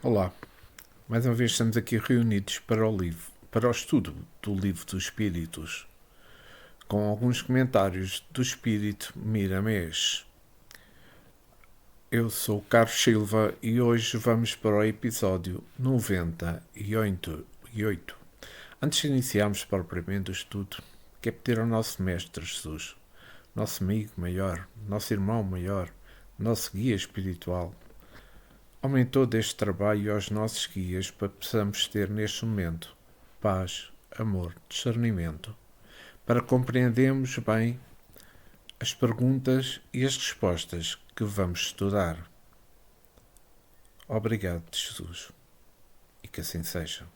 Olá, mais uma vez estamos aqui reunidos para o estudo do Livro dos Espíritos, com alguns comentários do Espírito Miramês. Eu sou o Carlos Silva e hoje vamos para o episódio 98. Antes de iniciarmos propriamente o estudo, quero pedir ao nosso Mestre Jesus, nosso amigo maior, nosso irmão maior, nosso guia espiritual, aumentou deste trabalho aos nossos guias para que possamos ter neste momento paz, amor, discernimento, para compreendermos bem as perguntas e as respostas que vamos estudar. Obrigado, Jesus, e que assim seja.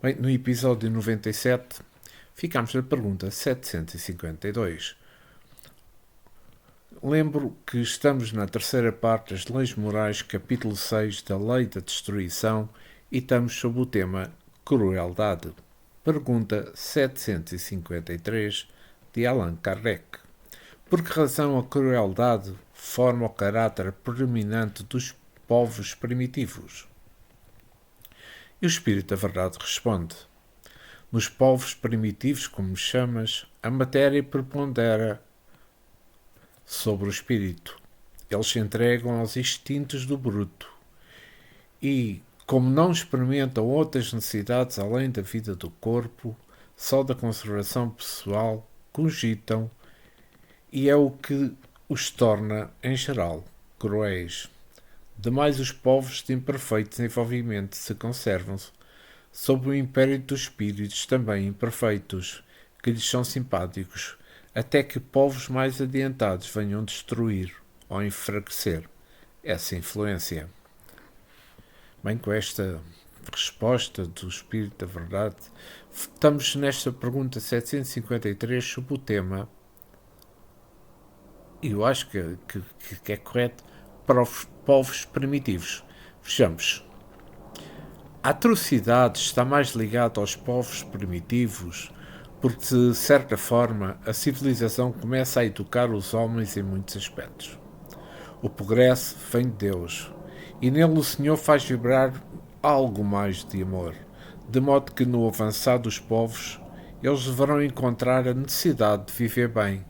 Bem, no episódio 97, ficámos na pergunta 752. Lembro que estamos na terceira parte das Leis Morais, capítulo 6 da Lei da Destruição, e estamos sob o tema Crueldade. Pergunta 753 de Allan Kardec. Por que razão a crueldade forma o caráter predominante dos povos primitivos? E o Espírito da Verdade responde: nos povos primitivos, como chamas, a matéria prepondera sobre o espírito. Eles se entregam aos instintos do bruto e, como não experimentam outras necessidades além da vida do corpo, só da conservação pessoal, cogitam, e é o que os torna, em geral, cruéis. Demais, os povos de imperfeito desenvolvimento se conservam sob o império dos espíritos também imperfeitos, que lhes são simpáticos, até que povos mais adiantados venham destruir ou enfraquecer essa influência. Bem, com esta resposta do Espírito da Verdade, estamos nesta pergunta 753 sobre o tema, e eu acho que é correto, para os povos primitivos. Vejamos. A atrocidade está mais ligada aos povos primitivos porque, de certa forma, a civilização começa a educar os homens em muitos aspectos. O progresso vem de Deus, e nele o Senhor faz vibrar algo mais de amor, de modo que no avançar dos povos eles deverão encontrar a necessidade de viver bem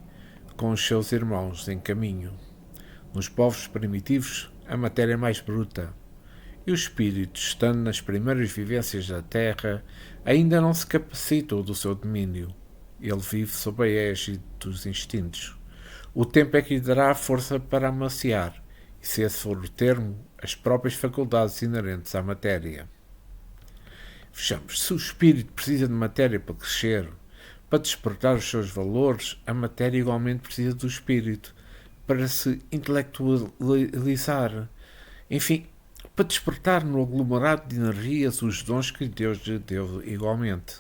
com os seus irmãos em caminho. Nos povos primitivos, a matéria é mais bruta, e o espírito, estando nas primeiras vivências da terra, ainda não se capacitou do seu domínio. Ele vive sob a égide dos instintos. O tempo é que lhe dará a força para amaciar, e se esse for o termo, as próprias faculdades inerentes à matéria. Vejamos, se o espírito precisa de matéria para crescer, para despertar os seus valores, a matéria igualmente precisa do espírito para se intelectualizar. Enfim, para despertar no aglomerado de energias os dons que Deus lhe deu igualmente.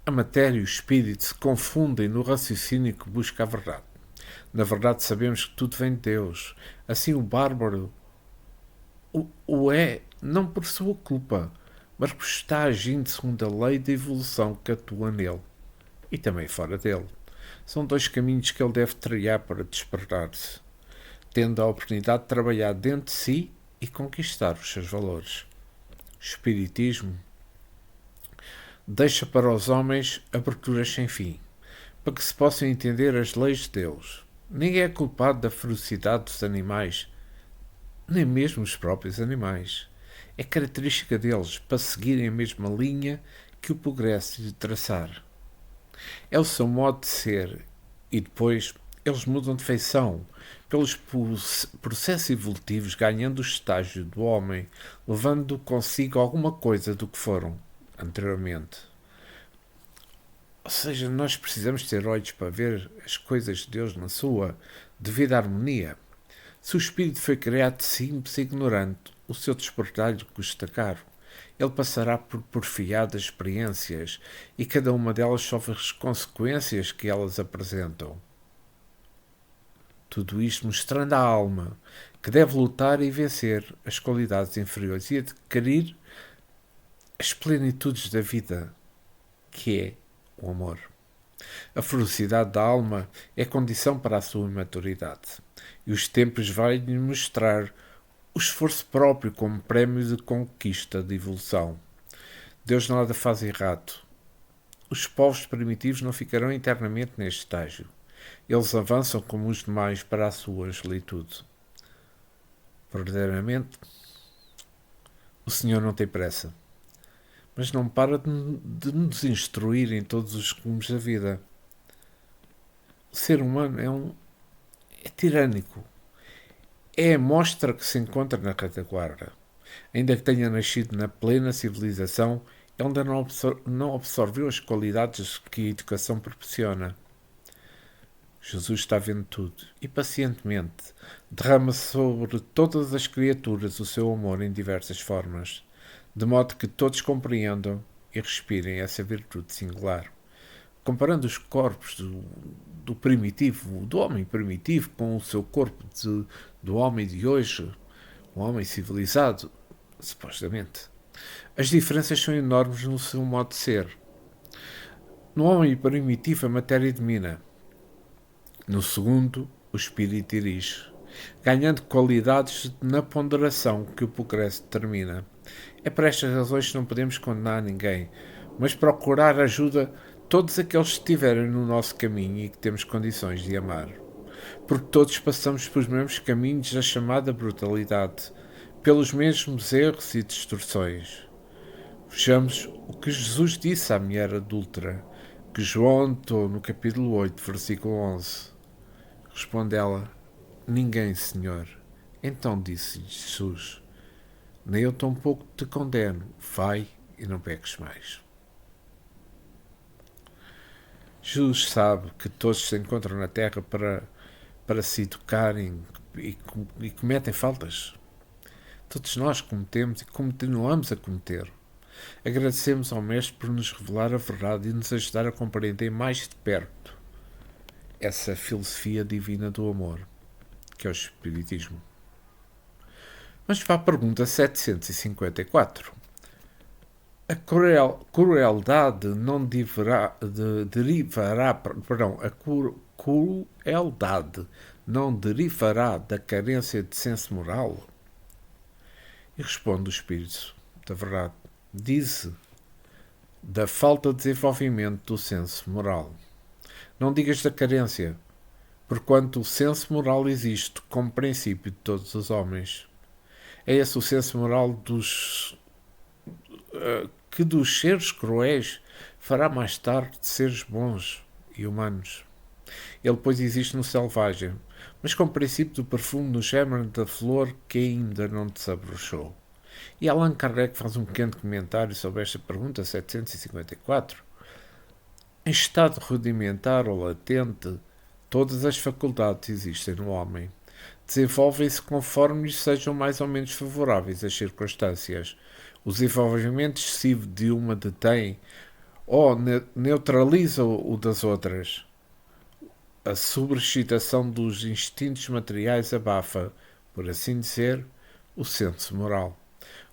A matéria e o espírito se confundem no raciocínio que busca a verdade. Na verdade, sabemos que tudo vem de Deus. Assim, o bárbaro o é não por sua culpa, mas por estar agindo segundo a lei da evolução que atua nele e também fora dele. São dois caminhos que ele deve trilhar para despertar-se, tendo a oportunidade de trabalhar dentro de si e conquistar os seus valores. O Espiritismo deixa para os homens aberturas sem fim, para que se possam entender as leis de Deus. Ninguém é culpado da ferocidade dos animais, nem mesmo os próprios animais. É característica deles para seguirem a mesma linha que o progresso lhe traçar. É o seu modo de ser, e depois eles mudam de feição, pelos processos evolutivos, ganhando o estágio do homem, levando consigo alguma coisa do que foram anteriormente. Ou seja, nós precisamos ter olhos para ver as coisas de Deus na sua devida harmonia. Se o espírito foi criado simples e ignorante, o seu despertar lhe custa caro. Ele passará por porfiadas experiências e cada uma delas sofre as consequências que elas apresentam. Tudo isto mostrando à alma que deve lutar e vencer as qualidades inferiores e adquirir as plenitudes da vida, que é o amor. A ferocidade da alma é condição para a sua maturidade, e os tempos vão-lhe mostrar o esforço próprio como prémio de conquista de evolução. Deus nada faz errado. Os povos primitivos não ficarão eternamente neste estágio. Eles avançam como os demais para a sua angelitude. Verdadeiramente, o Senhor não tem pressa, mas não para de nos instruir em todos os rumos da vida. O ser humano é tirânico. É a mostra que se encontra na retaguarda. Ainda que tenha nascido na plena civilização, ele ainda não absorveu as qualidades que a educação proporciona. Jesus está vendo tudo e, pacientemente, derrama sobre todas as criaturas o seu amor em diversas formas, de modo que todos compreendam e respirem essa virtude singular. Comparando os corpos do primitivo, do homem primitivo, com o seu corpo do homem de hoje, o homem civilizado, supostamente, as diferenças são enormes no seu modo de ser. No homem primitivo, a matéria domina. No segundo, o espírito dirige, ganhando qualidades na ponderação que o progresso determina. É por estas razões que não podemos condenar ninguém, mas procurar ajuda todos aqueles que estiverem no nosso caminho e que temos condições de amar. Porque todos passamos pelos mesmos caminhos da chamada brutalidade, pelos mesmos erros e distorções. Vejamos o que Jesus disse à mulher adúltera, que João anotou no capítulo 8, versículo 11. Responde ela: Ninguém, Senhor. Então disse Jesus: Nem eu tampouco te condeno. Vai e não peques mais. Jesus sabe que todos se encontram na terra para se educarem e cometem faltas. Todos nós cometemos e continuamos a cometer. Agradecemos ao Mestre por nos revelar a verdade e nos ajudar a compreender mais de perto essa filosofia divina do amor, que é o Espiritismo. Mas para a pergunta 754. A crueldade não derivará da carência de senso moral? E responde o Espírito da Verdade. Diz da falta de desenvolvimento do senso moral. Não digas da carência, porquanto o senso moral existe como princípio de todos os homens. É esse o senso moral que dos seres cruéis fará mais tarde seres bons e humanos. Ele, pois, existe no selvagem, mas com o princípio do perfume no germe da flor que ainda não desabrochou. E Allan Kardec faz um pequeno comentário sobre esta pergunta 754. Em estado rudimentar ou latente, todas as faculdades existem no homem. Desenvolvem-se conforme lhes sejam mais ou menos favoráveis as circunstâncias. O desenvolvimento excessivo de uma detém ou neutraliza o das outras. A sobreexcitação dos instintos materiais abafa, por assim dizer, o senso moral.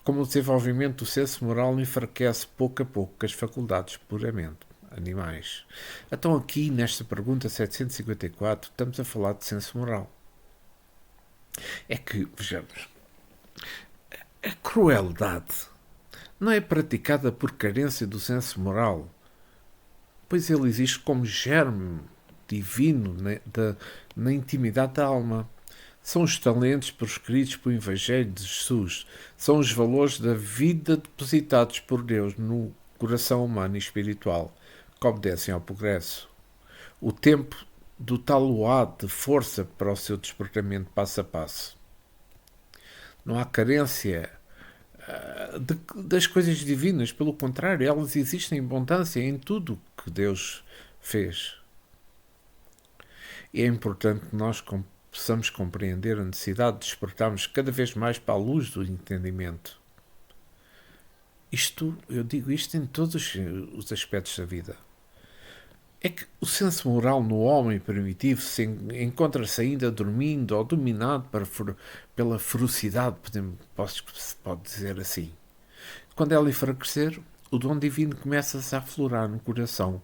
Como o desenvolvimento do senso moral enfraquece pouco a pouco as faculdades puramente animais. Então aqui, nesta pergunta 754, estamos a falar de senso moral. É que, vejamos, a crueldade não é praticada por carência do senso moral, pois ele existe como germe divino na intimidade da alma. São os talentos prescritos pelo Evangelho de Jesus. São os valores da vida depositados por Deus no coração humano e espiritual, que obedecem ao progresso. O tempo do taluado de força para o seu despertamento passo a passo. Não há carência das coisas divinas, pelo contrário, elas existem em abundância em tudo que Deus fez. E é importante que nós possamos compreender a necessidade de despertarmos cada vez mais para a luz do entendimento. Eu digo isto em todos os aspectos da vida. É que o senso moral no homem primitivo encontra-se ainda dormindo ou dominado pela ferocidade, pode dizer assim. Quando ela enfraquecer, o dom divino começa-se a aflorar no coração,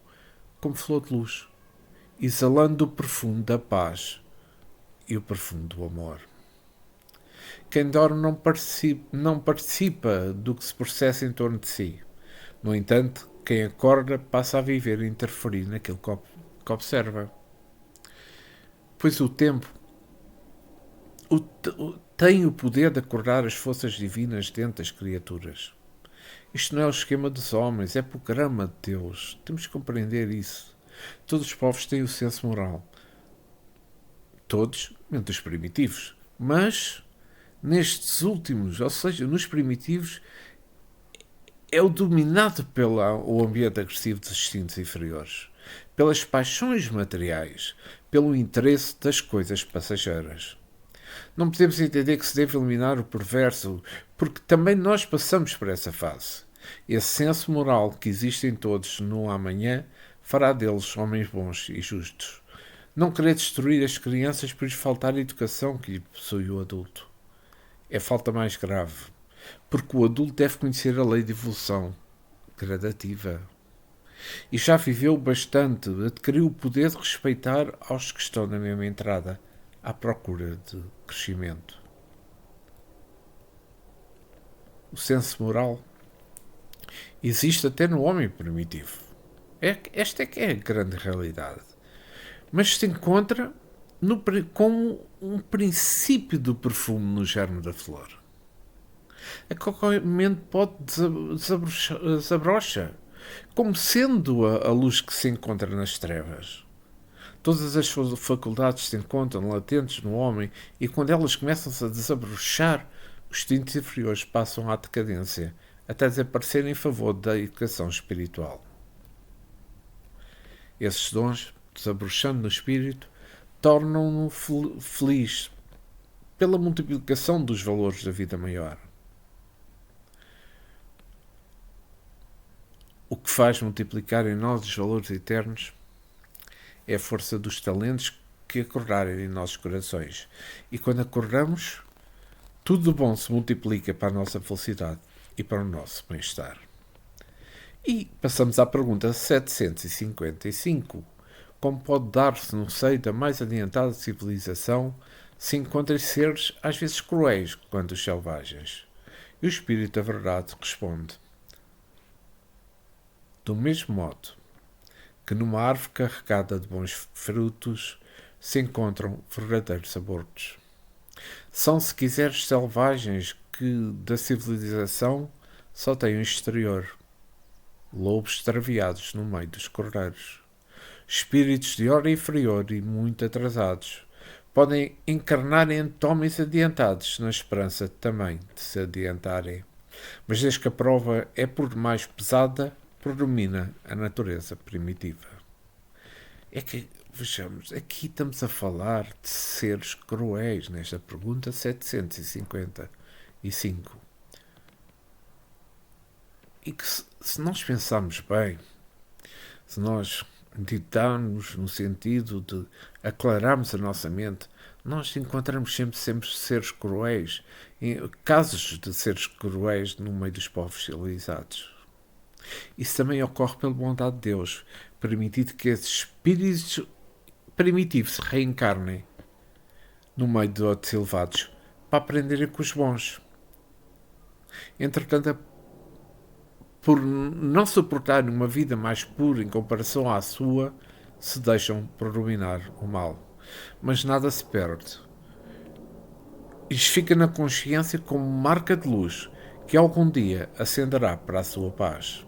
como flor de luz, exalando o perfume da paz e o perfume do amor. Quem dorme não participa do que se processa em torno de si. No entanto, quem acorda passa a viver e interferir naquilo que observa. Pois o tempo tem o poder de acordar as forças divinas dentro das criaturas. Isto não é o esquema dos homens, é programa de Deus. Temos que compreender isso. Todos os povos têm o senso moral. Todos, menos os primitivos. Mas, nestes últimos, ou seja, nos primitivos, é o dominado pelo ambiente agressivo dos instintos inferiores, pelas paixões materiais, pelo interesse das coisas passageiras. Não podemos entender que se deve eliminar o perverso, porque também nós passamos por essa fase. Esse senso moral que existe em todos no amanhã fará deles homens bons e justos. Não querer destruir as crianças por lhes faltar a educação que lhe possui o adulto. É a falta mais grave, porque o adulto deve conhecer a lei de evolução gradativa. E já viveu bastante, adquiriu o poder de respeitar aos que estão na mesma entrada, à procura de crescimento. O senso moral existe até no homem primitivo. Esta é que é a grande realidade. Mas se encontra com um princípio do perfume no germe da flor. A qualquer momento pode desabrocha, como sendo a luz que se encontra nas trevas. Todas as faculdades se encontram latentes no homem e quando elas começam-se a desabrochar, os instintos inferiores passam à decadência, até desaparecer em favor da educação espiritual. Esses dons, desabrochando no espírito, tornam-no feliz pela multiplicação dos valores da vida maior. O que faz multiplicar em nós os valores eternos é a força dos talentos que acordarem em nossos corações. E quando acordamos, tudo de bom se multiplica para a nossa felicidade e para o nosso bem-estar. E passamos à pergunta 755. Como pode dar-se no seio da mais adiantada civilização se encontrem seres às vezes cruéis quanto os selvagens? E o Espírito da Verdade responde: do mesmo modo que numa árvore carregada de bons frutos se encontram verdadeiros abortos. São, se quiseres, selvagens que da civilização só têm o exterior, lobos extraviados no meio dos cordeiros, espíritos de hora inferior e muito atrasados, podem encarnar entre homens adiantados na esperança também de se adiantarem. Mas desde que a prova é por demais pesada, predomina a natureza primitiva. É que, vejamos, aqui estamos a falar de seres cruéis nesta pergunta 755. E que se nós pensarmos bem, se nós meditarmos no sentido de aclararmos a nossa mente, nós encontramos sempre seres cruéis, casos de seres cruéis no meio dos povos civilizados. Isso também ocorre pela bondade de Deus, permitindo que esses espíritos primitivos se reencarnem no meio de outros elevados para aprenderem com os bons. Entretanto, por não suportarem uma vida mais pura em comparação à sua, se deixam predominar o mal. Mas nada se perde. Isto fica na consciência como marca de luz que algum dia acenderá para a sua paz.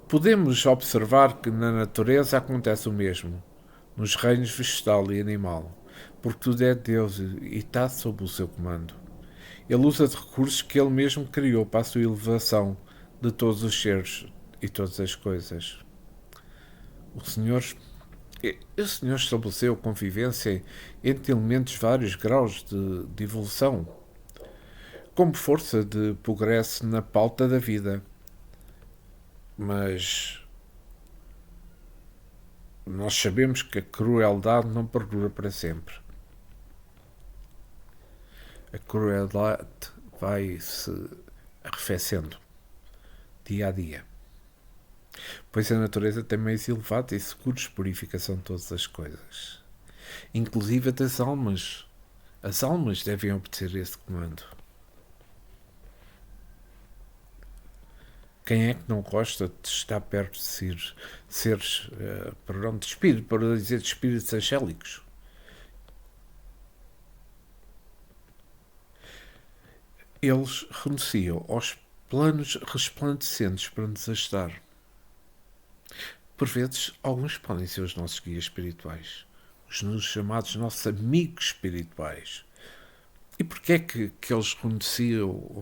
Podemos observar que na natureza acontece o mesmo, nos reinos vegetal e animal, porque tudo é Deus e está sob o seu comando. Ele usa de recursos que ele mesmo criou para a sua elevação de todos os seres e todas as coisas. O Senhor estabeleceu convivência entre elementos de vários graus de evolução, como força de progresso na pauta da vida. Mas nós sabemos que a crueldade não perdura para sempre. A crueldade vai se arrefecendo dia a dia. pois a natureza tem meios elevados e seguros de purificação de todas as coisas, inclusive a das almas. As almas devem obedecer esse comando. Quem é que não gosta de estar perto de seres, de espírito, para dizer de espíritos angélicos? Eles renunciam aos planos resplandecentes para nos ajudar. Por vezes, alguns podem ser os nossos guias espirituais, os chamados nossos amigos espirituais. E porquê é que eles renunciam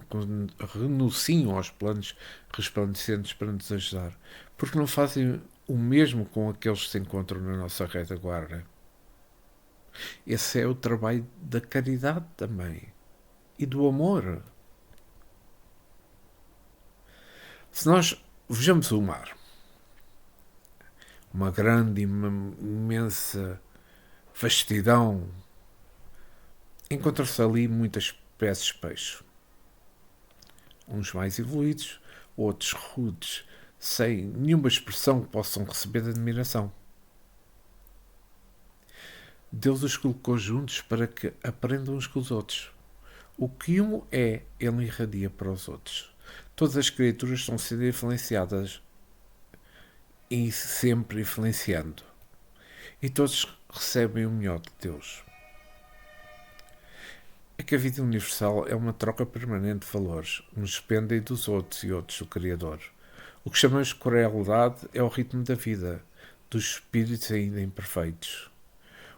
aos planos resplandecentes para nos ajudar? Porque não fazem o mesmo com aqueles que se encontram na nossa retaguarda. Esse é o trabalho da caridade também. E do amor. Se nós vejamos o mar, uma grande, imensa vastidão, encontram-se ali muitas espécies de peixe. Uns mais evoluídos, outros rudes, sem nenhuma expressão que possam receber de admiração. Deus os colocou juntos para que aprendam uns com os outros. O que um é, ele irradia para os outros. Todas as criaturas estão sendo influenciadas e sempre influenciando. E todos recebem o melhor de Deus. É que a vida universal é uma troca permanente de valores. Uns dependem dos outros e outros do Criador. O que chamamos de crueldade é o ritmo da vida, dos espíritos ainda imperfeitos.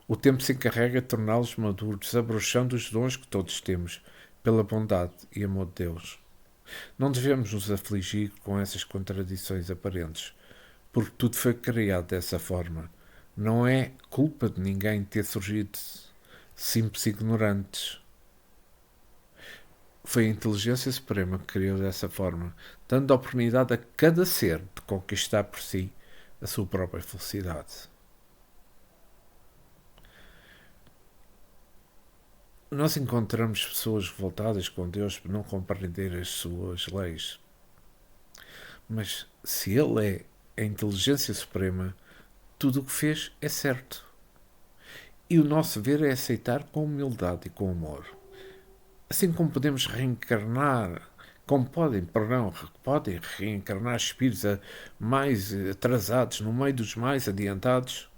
O tempo se encarrega de torná-los maduros, abrochando os dons que todos temos, pela bondade e amor de Deus. Não devemos nos afligir com essas contradições aparentes, porque tudo foi criado dessa forma. Não é culpa de ninguém ter surgido simples ignorantes. Foi a inteligência suprema que criou dessa forma, dando a oportunidade a cada ser de conquistar por si a sua própria felicidade. Nós encontramos pessoas revoltadas com Deus por não compreender as suas leis. Mas se Ele é a inteligência suprema, tudo o que fez é certo. E o nosso dever é aceitar com humildade e com amor. Assim como podemos reencarnar, podem reencarnar espíritos mais atrasados no meio dos mais adiantados,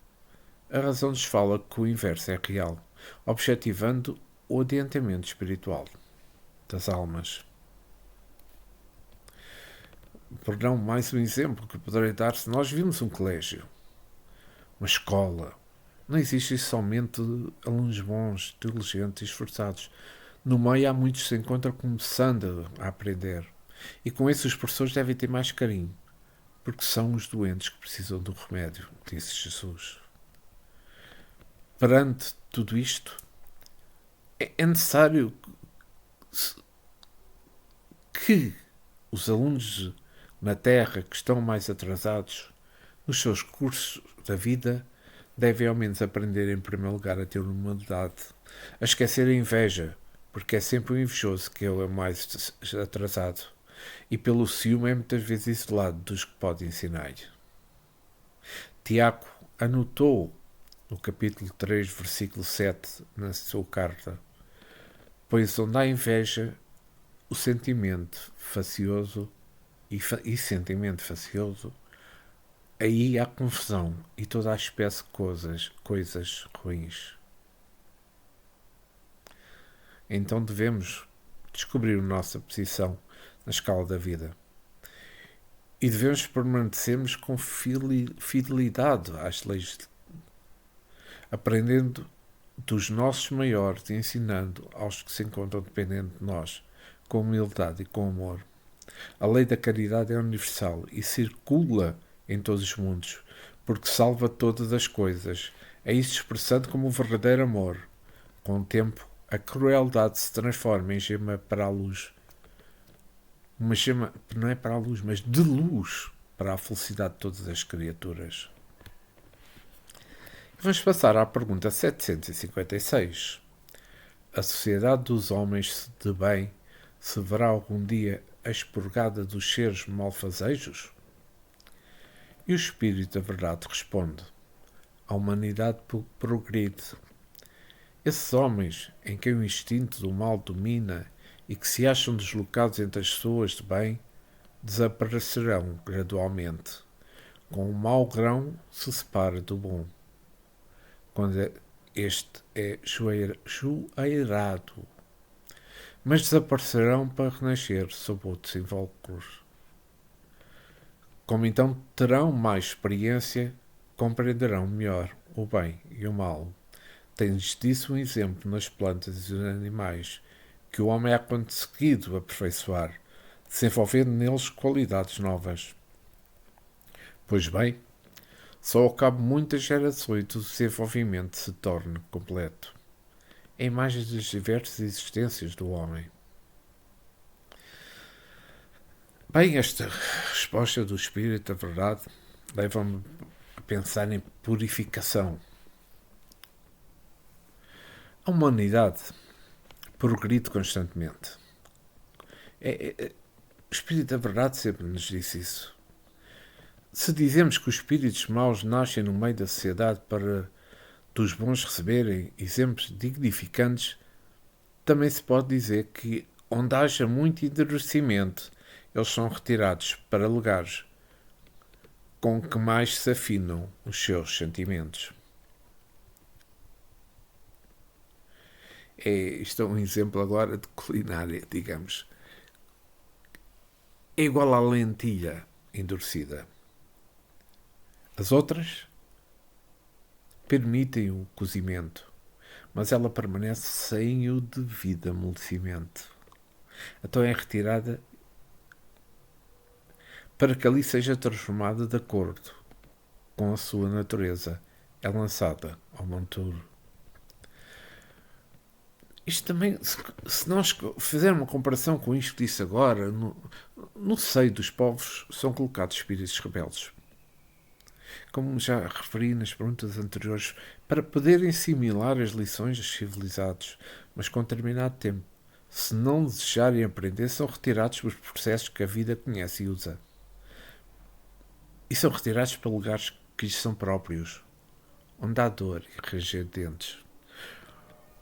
a razão nos fala que o inverso é real, objetivando o adiantamento espiritual das almas. Por não mais um exemplo que poderei dar, se nós vimos um colégio, uma escola, não existe somente alunos bons, inteligentes e esforçados. No meio há muitos que se encontram começando a aprender. E com isso os professores devem ter mais carinho, porque são os doentes que precisam do remédio, disse Jesus. Perante tudo isto, é necessário que os alunos na Terra que estão mais atrasados nos seus cursos da vida devem ao menos aprender em primeiro lugar a ter humildade, a esquecer a inveja, porque é sempre o invejoso que ele é mais atrasado, e pelo ciúme é muitas vezes isolado dos que pode ensinar. Tiago anotou no capítulo 3, versículo 7, na sua carta: pois onde há inveja, o sentimento facioso e sentimento facioso, aí há confusão e toda a espécie de coisas ruins. Então devemos descobrir a nossa posição na escala da vida. E devemos permanecermos com fidelidade às leis, aprendendo dos nossos maiores e ensinando aos que se encontram dependentes de nós, com humildade e com amor. A lei da caridade é universal e circula em todos os mundos, porque salva todas as coisas. É isso expressando como o verdadeiro amor. Com o tempo, a crueldade se transforma em gema para a luz. Uma gema, não é para a luz, mas de luz para a felicidade de todas as criaturas. Vamos passar à pergunta 756. A sociedade dos homens de bem se verá algum dia expurgada dos seres malfazejos? E o Espírito da Verdade responde: a humanidade progride. Esses homens, em quem o instinto do mal domina e que se acham deslocados entre as pessoas de bem, desaparecerão gradualmente, com o mau grão se separa do bom, quando este é joeirado, mas desaparecerão para renascer sob outros invólucros. Como então terão mais experiência, compreenderão melhor o bem e o mal. Tem-lhes disso um exemplo nas plantas e nos animais, que o homem há conseguido aperfeiçoar, desenvolvendo neles qualidades novas. Pois bem, só ao cabo de muitas gerações o desenvolvimento se torna completo. É a imagem das diversas existências do homem. Bem, esta resposta do Espírito da Verdade leva-me a pensar em purificação. A humanidade progride constantemente. O Espírito da Verdade sempre nos disse isso. Se dizemos que os espíritos maus nascem no meio da sociedade para dos bons receberem exemplos dignificantes, também se pode dizer que, onde haja muito endurecimento, eles são retirados para lugares com que mais se afinam os seus sentimentos. Isto é um exemplo agora de culinária, digamos. É igual à lentilha endurecida. As outras permitem o cozimento, mas ela permanece sem o devido amolecimento. Então é retirada para que ali seja transformada de acordo com a sua natureza. É lançada ao monturo. Isto também, se nós fizermos uma comparação com isto que disse agora, no seio dos povos são colocados espíritos rebeldes. Como já referi nas perguntas anteriores, para poderem assimilar as lições dos civilizados, mas com determinado tempo. Se não desejarem aprender, são retirados pelos processos que a vida conhece e usa. E são retirados para lugares que lhes são próprios, onde há dor e ranger de dentes.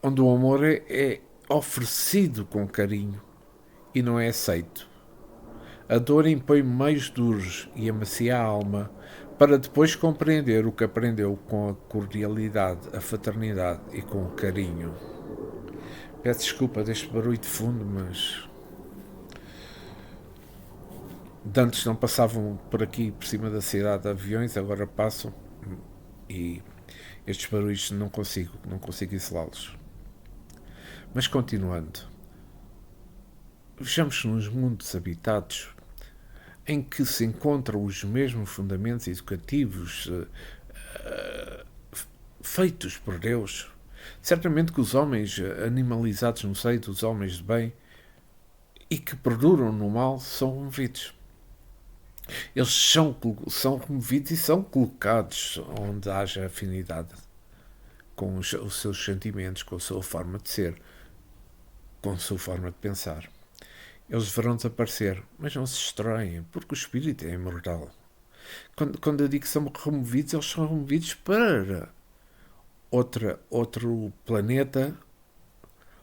Onde o amor é oferecido com carinho e não é aceito. A dor impõe meios duros e amacia a alma para depois compreender o que aprendeu com a cordialidade, a fraternidade e com o carinho. Peço desculpa deste barulho de fundo, mas de antes não passavam por aqui, por cima da cidade, aviões, agora passam e estes barulhos não consigo isolá-los. Mas continuando, vejamos nos mundos habitados em que se encontram os mesmos fundamentos educativos feitos por Deus. Certamente que os homens animalizados no seio dos homens de bem e que perduram no mal são removidos. Eles são removidos e são colocados onde haja afinidade com os seus sentimentos, com a sua forma de ser, com a sua forma de pensar. Eles deverão desaparecer, mas não se destroem, porque o espírito é imortal. Quando eu digo que são removidos, eles são removidos para outro planeta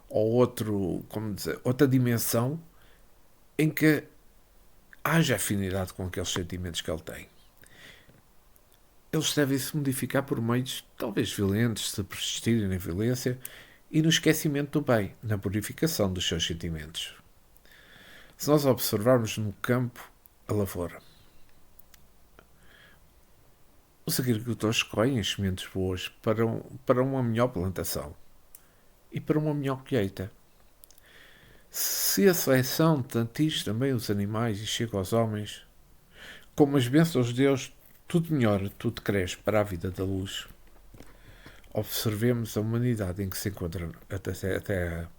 ou outra dimensão em que haja afinidade com aqueles sentimentos que ele tem. Eles devem se modificar por meios talvez violentos, se persistirem na violência e no esquecimento do bem, na purificação dos seus sentimentos. Se nós observarmos no campo a lavoura, os agricultores escolhem as sementes boas para uma melhor plantação e para uma melhor colheita. Se a seleção atinge também os animais e chega aos homens, como as bênçãos de Deus, tudo melhora, tudo cresce para a vida da luz. Observemos a humanidade em que se encontra a Terra.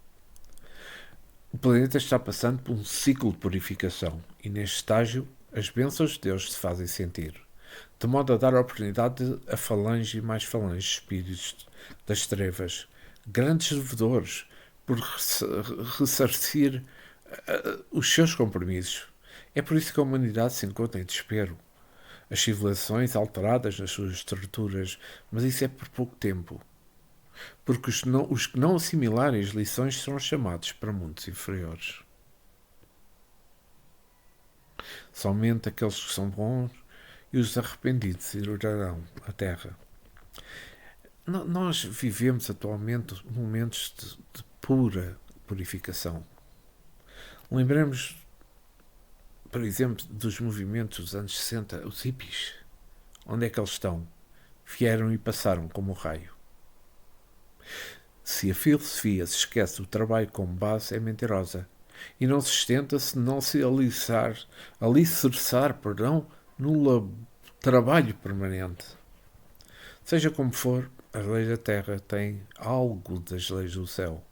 O planeta está passando por um ciclo de purificação e, neste estágio, as bênçãos de Deus se fazem sentir, de modo a dar oportunidade a falange e mais falange de espíritos das trevas, grandes devedores, por ressarcir os seus compromissos. É por isso que a humanidade se encontra em desespero. as civilizações alteradas nas suas estruturas, mas isso é por pouco tempo. Porque os que não assimilarem as lições serão chamados para mundos inferiores. Somente aqueles que são bons e os arrependidos herdarão a terra. Nós vivemos atualmente momentos de pura purificação. Lembremos, por exemplo, dos movimentos dos anos 60, os hippies. Onde é que eles estão? Vieram e passaram como o raio. Se a filosofia se esquece do trabalho como base, é mentirosa. E não se sustenta se não se alicerçar no trabalho permanente. Seja como for, as leis da Terra têm algo das leis do céu.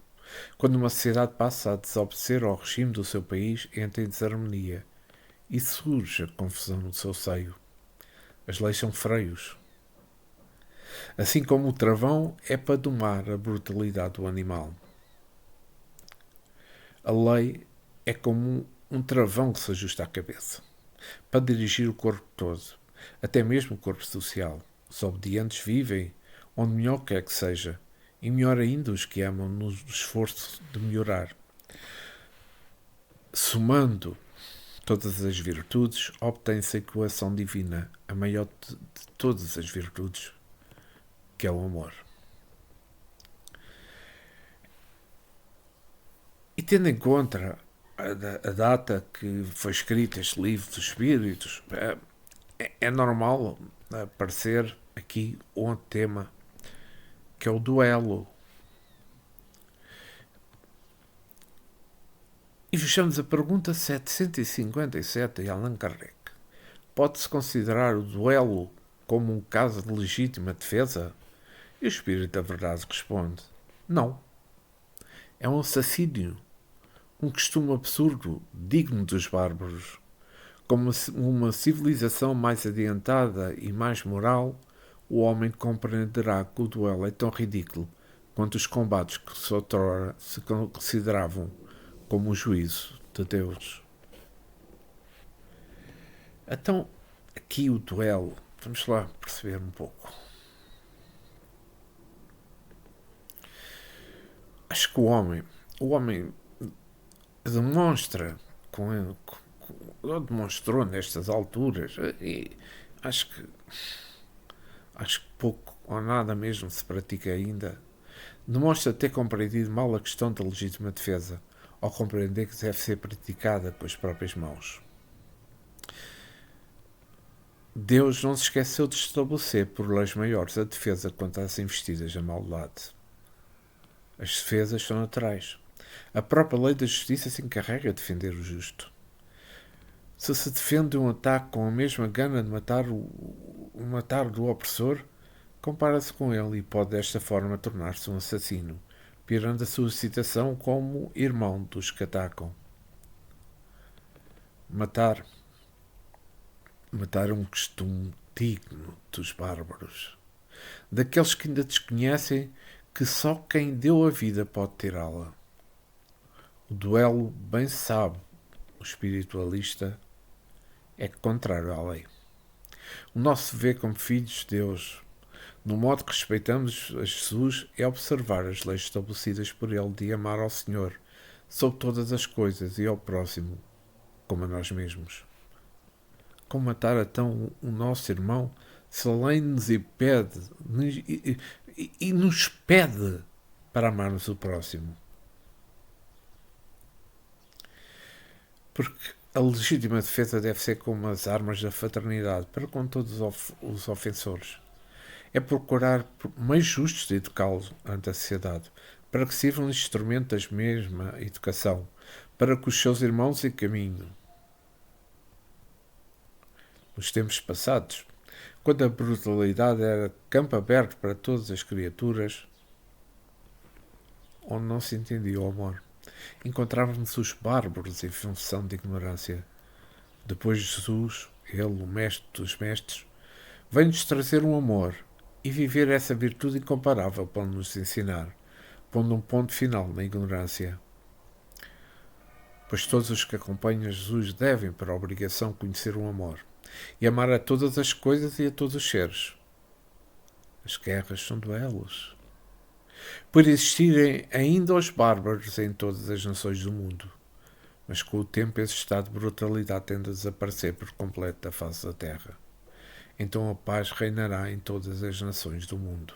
Quando uma sociedade passa a desobedecer ao regime do seu país, entra em desarmonia e surge a confusão no seu seio. As leis são freios. Assim como o travão é para domar a brutalidade do animal. A lei é como um travão que se ajusta à cabeça, para dirigir o corpo todo, até mesmo o corpo social. Os obedientes vivem onde melhor quer que seja, e melhor ainda os que amam no esforço de melhorar. Somando todas as virtudes, obtém-se a equação divina, a maior de todas as virtudes, que é o amor. E tendo em conta a data que foi escrito este livro dos Espíritos, é normal aparecer aqui um tema que é o duelo. E fechamos a pergunta 757 de Allan Kardec. Pode-se considerar o duelo como um caso de legítima defesa? E o Espírito da Verdade responde: não. É um assassínio, um costume absurdo, digno dos bárbaros. Como uma civilização mais adiantada e mais moral, o homem compreenderá que o duelo é tão ridículo quanto os combates que outrora se consideravam como o juízo de Deus. Então, aqui o duelo, vamos lá perceber um pouco. Acho que o homem demonstra, demonstrou nestas alturas, e acho que pouco ou nada mesmo se pratica ainda, demonstra ter compreendido mal a questão da legítima defesa, ao compreender que deve ser praticada com as próprias mãos. Deus não se esqueceu de estabelecer por leis maiores a defesa contra as investidas da maldade. As defesas são naturais. A própria lei da justiça se encarrega de defender o justo. Se se defende um ataque com a mesma gana de matar do opressor, compara-se com ele e pode desta forma tornar-se um assassino, pirando a sua citação como irmão dos que atacam. Matar é um costume digno dos bárbaros, daqueles que ainda desconhecem que só quem deu a vida pode tirá-la. O duelo, bem sabe o espiritualista, é contrário à lei. O nosso dever como filhos de Deus, no modo que respeitamos a Jesus, é observar as leis estabelecidas por Ele de amar ao Senhor sobre todas as coisas e ao próximo como a nós mesmos. Como matar então o nosso irmão se a lei nos impede e nos pede para amarmos o próximo? Porque a legítima defesa deve ser como as armas da fraternidade para com todos os ofensores. É procurar meios justos de educá-los ante a sociedade, para que sirvam de instrumento da mesma educação, para que os seus irmãos encaminhem. Nos tempos passados, quando a brutalidade era campo aberto para todas as criaturas, onde não se entendia o amor, encontrávamos os bárbaros em função de ignorância. Depois de Jesus, ele, o mestre dos mestres, vem-nos trazer um amor e viver essa virtude incomparável para nos ensinar, pondo um ponto final na ignorância. Pois todos os que acompanham Jesus devem, por obrigação, conhecer o amor. e amar a todas as coisas e a todos os seres. As guerras são duelos. Por existirem ainda os bárbaros em todas as nações do mundo, mas com o tempo esse estado de brutalidade tende a desaparecer por completo da face da terra. Então a paz reinará em todas as nações do mundo,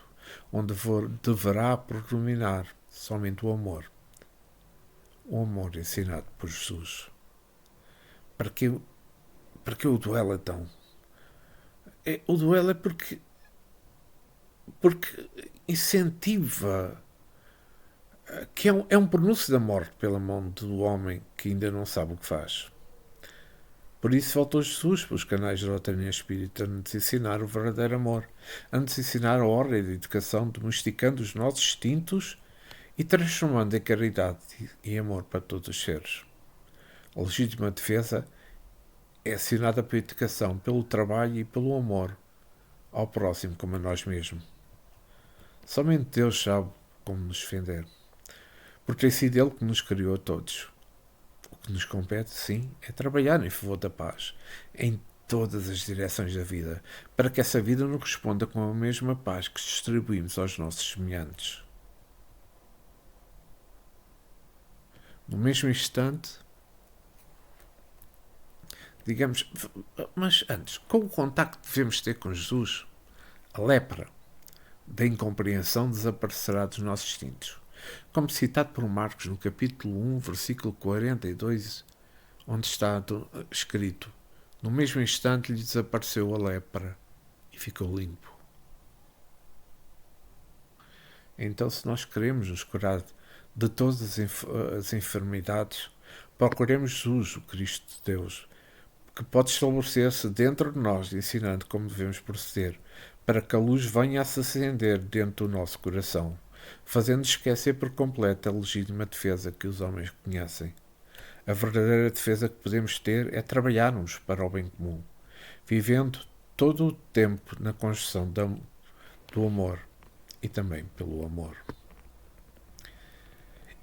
onde deverá predominar somente o amor ensinado por Jesus. Para que o duelo então? O duelo é porque incentiva, que é um pronúncio da morte pela mão do homem que ainda não sabe o que faz. Por isso faltou Jesus pelos canais de doutrina espírita a nos ensinar o verdadeiro amor, a nos ensinar a ordem de educação, domesticando os nossos instintos e transformando em caridade e amor para todos os seres. A legítima defesa é assinada pela educação, pelo trabalho e pelo amor ao próximo como a nós mesmos. Somente Deus sabe como nos defender, porque tem sido Ele que nos criou a todos. O que nos compete, sim, é trabalhar em favor da paz, em todas as direções da vida, para que essa vida nos responda com a mesma paz que distribuímos aos nossos semelhantes. No mesmo instante, digamos, mas antes, qual o contacto que devemos ter com Jesus? A lepra da incompreensão desaparecerá dos nossos instintos. Como citado por Marcos no capítulo 1, versículo 42, onde está escrito: no mesmo instante lhe desapareceu a lepra e ficou limpo. Então, se nós queremos nos curar de todas as enfermidades, procuremos Jesus, o Cristo de Deus, que pode estabelecer-se dentro de nós, ensinando como devemos proceder, para que a luz venha a se acender dentro do nosso coração, fazendo esquecer por completo a legítima defesa que os homens conhecem. A verdadeira defesa que podemos ter é trabalharmos para o bem comum, vivendo todo o tempo na construção do amor e também pelo amor.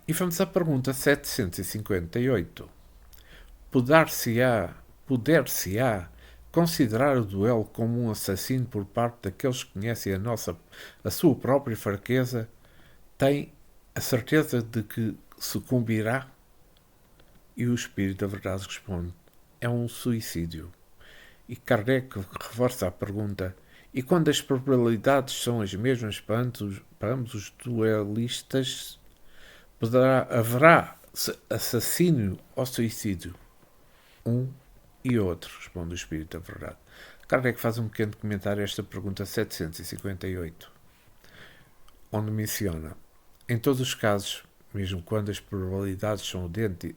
E vamos à pergunta 758. Poder-se-á considerar o duelo como um assassino por parte daqueles que conhecem a sua própria fraqueza? Tem a certeza de que sucumbirá? E o Espírito da Verdade responde: é um suicídio. E Kardec reforça a pergunta: e quando as probabilidades são as mesmas para ambos os duelistas, haverá assassínio ou suicídio? Um e outro, responde o Espírito da Verdade. Kardec faz um pequeno comentário a esta pergunta 758, onde menciona: em todos os casos, mesmo quando as probabilidades são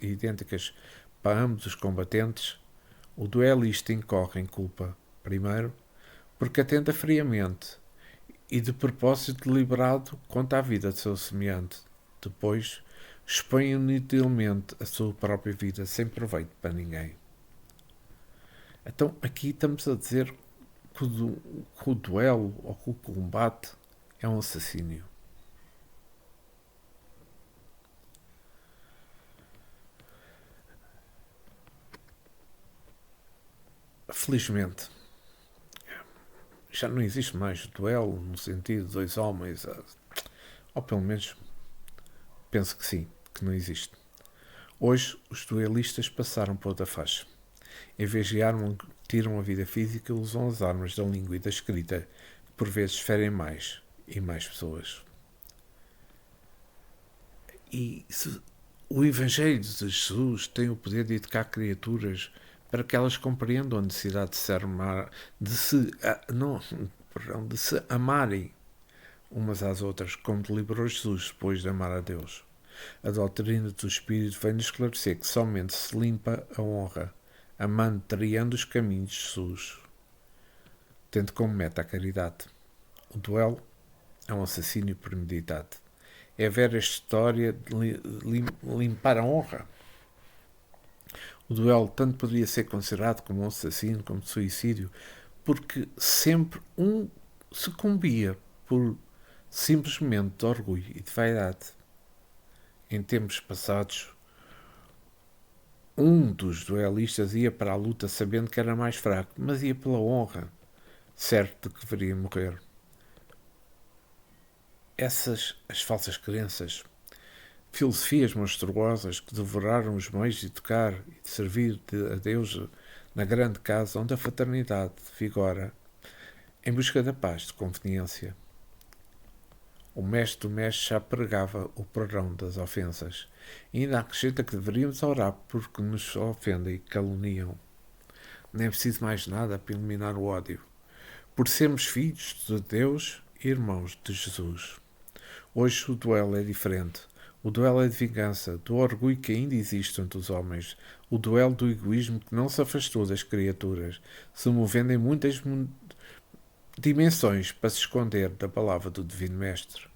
idênticas para ambos os combatentes, o duelista incorre em culpa, primeiro, porque atenta friamente e de propósito deliberado quanto à vida de seu semelhante, depois expõe inutilmente a sua própria vida sem proveito para ninguém. Então aqui estamos a dizer que o duelo ou que o combate é um assassínio. Felizmente, já não existe mais duelo no sentido de dois homens, ou pelo menos penso que sim, que não existe. Hoje, os duelistas passaram para outra faixa. Em vez de armas, tiram a vida física, usam as armas da língua e da escrita, que por vezes ferem mais e mais pessoas. E o Evangelho de Jesus tem o poder de educar criaturas para que elas compreendam a necessidade de se amarem umas às outras, como deliberou Jesus depois de amar a Deus. A doutrina do Espírito vem-nos esclarecer que somente se limpa a honra, amando, triando os caminhos de Jesus, tendo como meta a caridade. O duelo é um assassínio premeditado. É ver a história de limpar a honra. O duelo tanto poderia ser considerado como um assassino, como suicídio, porque sempre um sucumbia por simplesmente de orgulho e de vaidade. Em tempos passados, Um dos duelistas ia para a luta sabendo que era mais fraco, mas ia pela honra, certo de que deveria morrer. As falsas crenças, filosofias monstruosas que devoraram os meios de tocar e de servir a Deus na grande casa onde a fraternidade vigora, em busca da paz de conveniência. O mestre do mestre já pregava o perdão das ofensas e ainda acrescenta que deveríamos orar porque nos ofendem e caluniam. Nem é preciso mais nada para eliminar o ódio, por sermos filhos de Deus e irmãos de Jesus. Hoje o duelo é diferente. O duelo é de vingança, do orgulho que ainda existe entre os homens, o duelo do egoísmo que não se afastou das criaturas, se movendo em muitas dimensões para se esconder da palavra do Divino Mestre.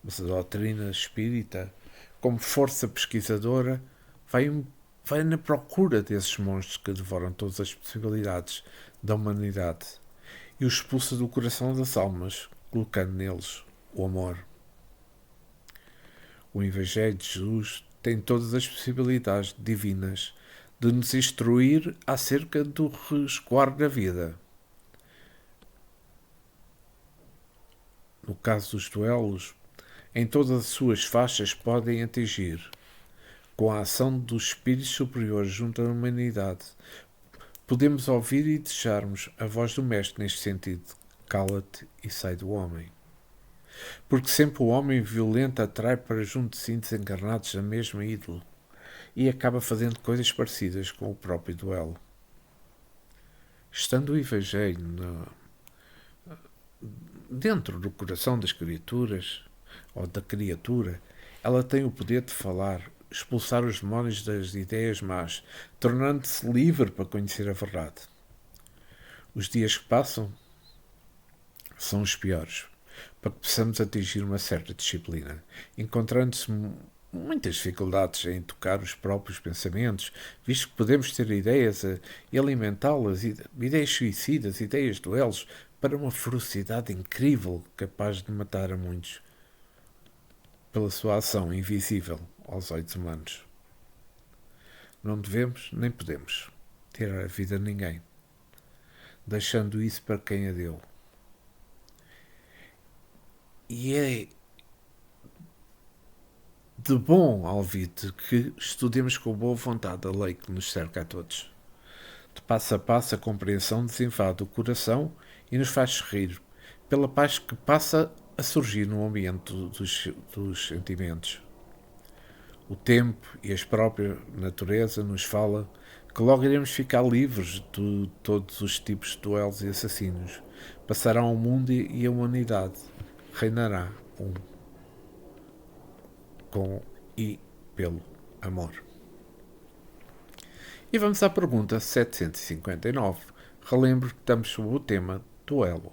Mas a doutrina espírita, como força pesquisadora, vai na procura desses monstros que devoram todas as possibilidades da humanidade e os expulsa do coração das almas, colocando neles o amor. O Evangelho de Jesus tem todas as possibilidades divinas de nos instruir acerca do resguardo da vida. No caso dos duelos, em todas as suas faixas podem atingir, com a ação dos espíritos superiores junto à humanidade. Podemos ouvir e desejarmos a voz do Mestre neste sentido: cala-te e sai do homem. Porque sempre o homem violento atrai para junto de si desencarnados da mesma ídolo e acaba fazendo coisas parecidas com o próprio duelo. Estando o Evangelho dentro do coração das criaturas, ou da criatura, ela tem o poder de falar, expulsar os demónios das ideias más, tornando-se livre para conhecer a verdade. Os dias que passam são os piores, para que possamos atingir uma certa disciplina, encontrando-se muitas dificuldades em tocar os próprios pensamentos, visto que podemos ter ideias e alimentá-las, ideias suicidas, ideias duelos, para uma ferocidade incrível capaz de matar a muitos, pela sua ação invisível aos olhos humanos. Não devemos, nem podemos, tirar a vida de ninguém, deixando isso para quem a deu. E é de bom alvite que estudemos com boa vontade a lei que nos cerca a todos. De passo a passo a compreensão desenfada o coração e nos faz sorrir, pela paz que passa a surgir no ambiente dos sentimentos. O tempo e a própria natureza nos fala que logo iremos ficar livres de todos os tipos de duelos e assassinos. Passarão o mundo e a humanidade. Reinará com e pelo amor. E vamos à pergunta 759. Relembro que estamos sobre o tema duelo.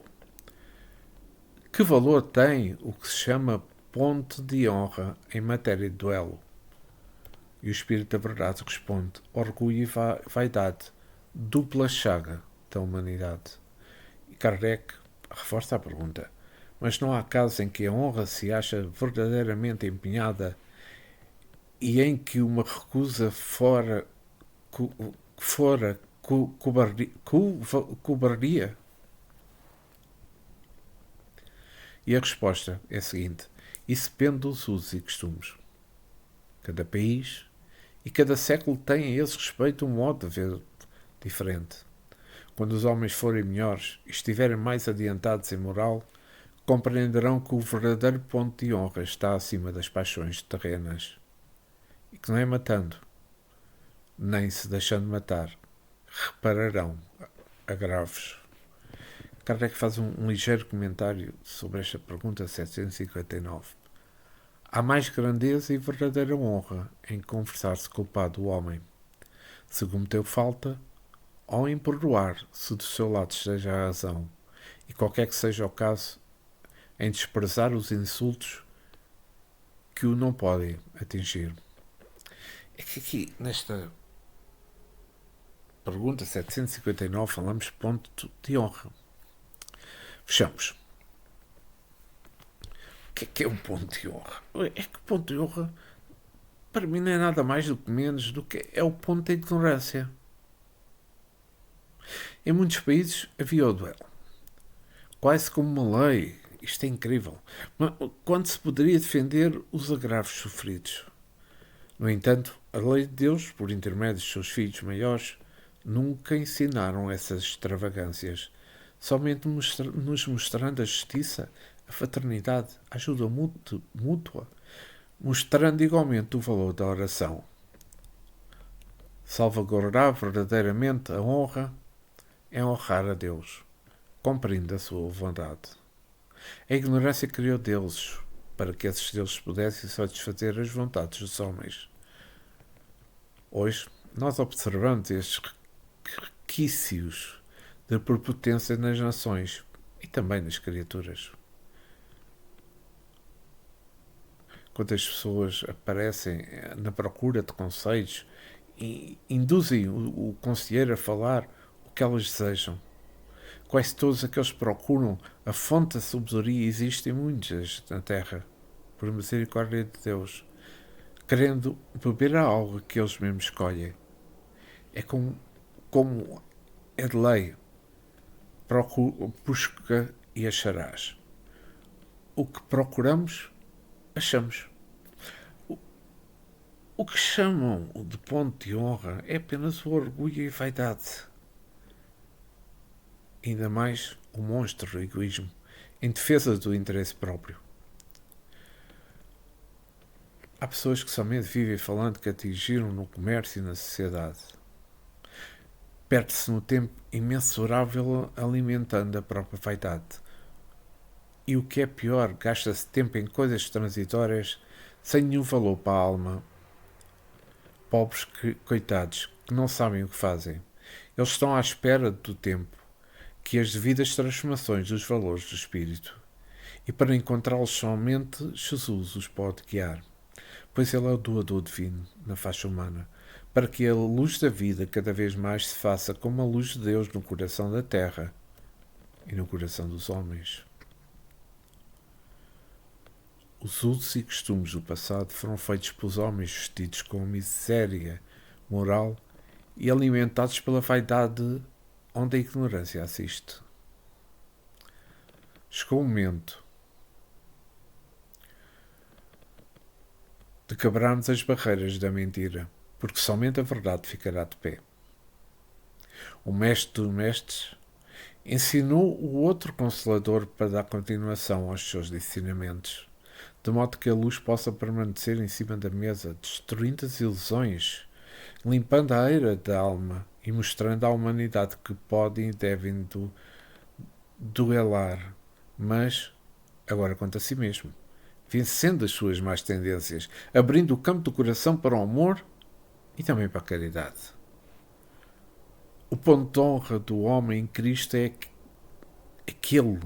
Que valor tem o que se chama ponto de honra em matéria de duelo? E o Espírito da Verdade responde: orgulho e vaidade, dupla chaga da humanidade. E Kardec reforça a pergunta: mas não há casos em que a honra se acha verdadeiramente empenhada e em que uma recusa fora cobardia? E a resposta é a seguinte: isso depende dos usos e costumes. Cada país e cada século tem a esse respeito um modo de ver diferente. Quando os homens forem melhores e estiverem mais adiantados em moral, compreenderão que o verdadeiro ponto de honra está acima das paixões terrenas e que não é matando, nem se deixando matar, repararão agravos. Kardec faz um ligeiro comentário sobre esta pergunta 759. Há mais grandeza e verdadeira honra em confessar-se culpado o homem, se cometeu falta, ou em perdoar, se do seu lado esteja a razão, e qualquer que seja o caso, em desprezar os insultos que o não podem atingir. É que aqui, nesta pergunta 759, falamos de ponto de honra. Fechamos. O que é um ponto de honra? É que ponto de honra, para mim não é nada mais do que menos do que é o ponto da ignorância. Em muitos países havia o duelo, quase como uma lei. Isto é incrível. Mas quando se poderia defender os agravos sofridos. No entanto, a lei de Deus, por intermédio dos seus filhos maiores, nunca ensinaram essas extravagâncias, somente nos mostrando a justiça, a fraternidade, a ajuda mútua, mostrando igualmente o valor da oração. Salvaguardar verdadeiramente a honra é honrar a Deus, cumprindo a sua vontade. A ignorância criou deuses, para que esses deuses pudessem satisfazer as vontades dos homens. Hoje, nós observamos estes requisitos de prepotência nas nações e também nas criaturas. Quando as pessoas aparecem na procura de conselhos e induzem o conselheiro a falar o que elas desejam. Quase todos aqueles que procuram a fonte da sabedoria, existem muitas na Terra, por misericórdia de Deus, querendo beber a algo que eles mesmos escolhem. É como é de lei. Busca e acharás. O que procuramos, achamos. O que chamam de ponto de honra é apenas o orgulho e a vaidade. Ainda mais o monstro do egoísmo, em defesa do interesse próprio. Há pessoas que somente vivem falando que atingiram no comércio e na sociedade. Perde-se no tempo imensurável alimentando a própria vaidade. E o que é pior, gasta-se tempo em coisas transitórias sem nenhum valor para a alma. Pobres coitados, que não sabem o que fazem. Eles estão à espera do tempo, que as devidas transformações dos valores do espírito. E para encontrá-los somente Jesus os pode guiar, pois Ele é o doador divino na faixa humana, para que a luz da vida cada vez mais se faça como a luz de Deus no coração da terra e no coração dos homens. Os usos e costumes do passado foram feitos pelos homens vestidos com miséria moral e alimentados pela vaidade onde a ignorância assiste. Chegou o momento de quebrarmos as barreiras da mentira, porque somente a verdade ficará de pé. O mestre dos mestres ensinou o outro Consolador para dar continuação aos seus ensinamentos, de modo que a luz possa permanecer em cima da mesa, destruindo as ilusões, limpando a eira da alma e mostrando à humanidade que podem e devem duelar, mas agora contra si mesmo, vencendo as suas más tendências, abrindo o campo do coração para o amor e também para a caridade. O ponto de honra do homem em Cristo é aquele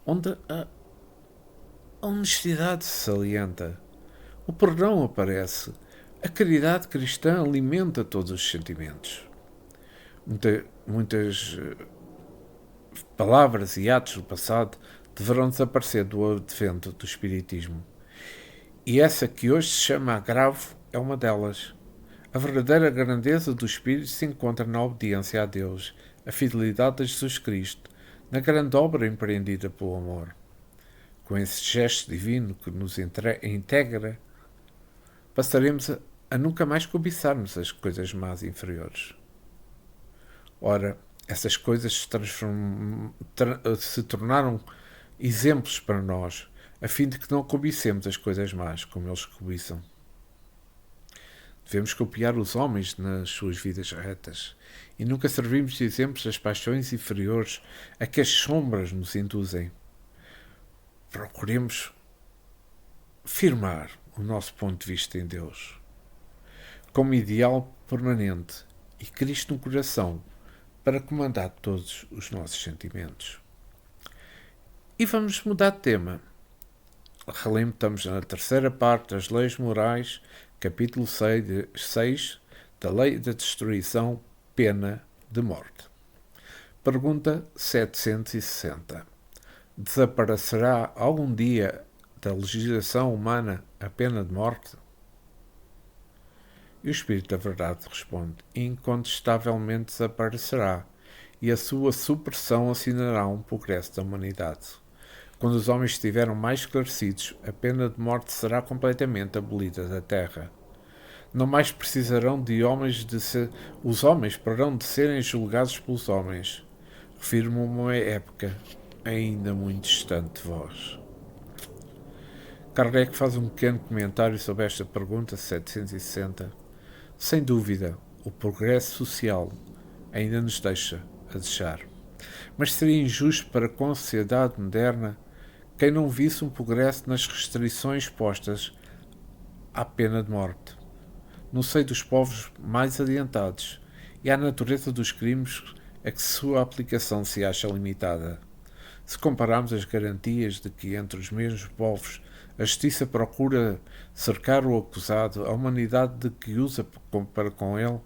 onde a honestidade se salienta, o perdão aparece, a caridade cristã alimenta todos os sentimentos. Muitas palavras e atos do passado deverão desaparecer do advento do Espiritismo. E essa que hoje se chama agravo é uma delas. A verdadeira grandeza do Espírito se encontra na obediência a Deus, a fidelidade a Jesus Cristo, na grande obra empreendida pelo amor. Com esse gesto divino que nos integra, passaremos a nunca mais cobiçarmos as coisas más e inferiores. Ora, essas coisas se tornaram exemplos para nós, a fim de que não cobicemos as coisas más, como eles cobiçam. Devemos copiar os homens nas suas vidas retas, e nunca servimos de exemplos das paixões inferiores a que as sombras nos induzem. Procuremos firmar o nosso ponto de vista em Deus, como ideal permanente, e Cristo no coração, para comandar todos os nossos sentimentos. E vamos mudar de tema. Relembro, estamos na terceira parte das leis morais, capítulo 6 da lei da destruição, pena de morte. Pergunta 760. Desaparecerá algum dia da legislação humana a pena de morte? E o Espírito da Verdade responde: incontestavelmente desaparecerá, e a sua supressão assinará um progresso da humanidade. Quando os homens estiveram mais esclarecidos, a pena de morte será completamente abolida da Terra. Não mais precisarão de homens de ser... Os homens pararão de serem julgados pelos homens. Refiro-me a uma época ainda muito distante de vós. Kardec faz um pequeno comentário sobre esta pergunta 760. Sem dúvida, o progresso social ainda nos deixa a desejar. Mas seria injusto para com a sociedade moderna quem não visse um progresso nas restrições postas à pena de morte, no seio dos povos mais adiantados, e à natureza dos crimes a que sua aplicação se acha limitada. Se compararmos as garantias de que entre os mesmos povos a justiça procura cercar o acusado, a humanidade de que usa para com ele,